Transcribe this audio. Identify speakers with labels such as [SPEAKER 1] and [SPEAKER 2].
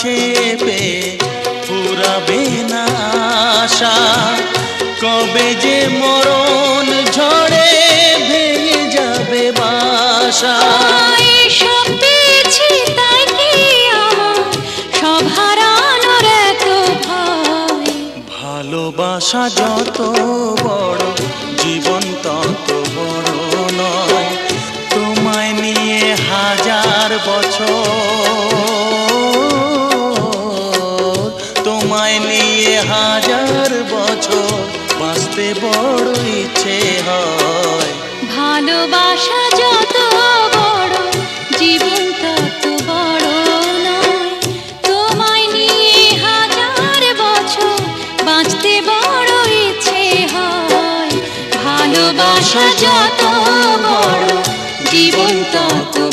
[SPEAKER 1] চেপে পুরাবে না আশা, কবে যে মরণ ঝড়ে ভেঙে যাবে বাসা।
[SPEAKER 2] সব পেয়েছি তাই কি আমার সব হারানোর এত ভয়?
[SPEAKER 1] ভালোবাসা যত বড় জীবন তত বড় নয়, তোমায় নিয়ে হাজার বছর, তোমায় নিয়ে হাজার বছর বাঁচতে বড় ইচ্ছে হয়।
[SPEAKER 2] ভালোবাসা যত বড় জীবন তত বড় নয়, তোমায় নিয়ে হাজার বছর বাঁচতে বড় ইচ্ছে হয়। ভালোবাসা যত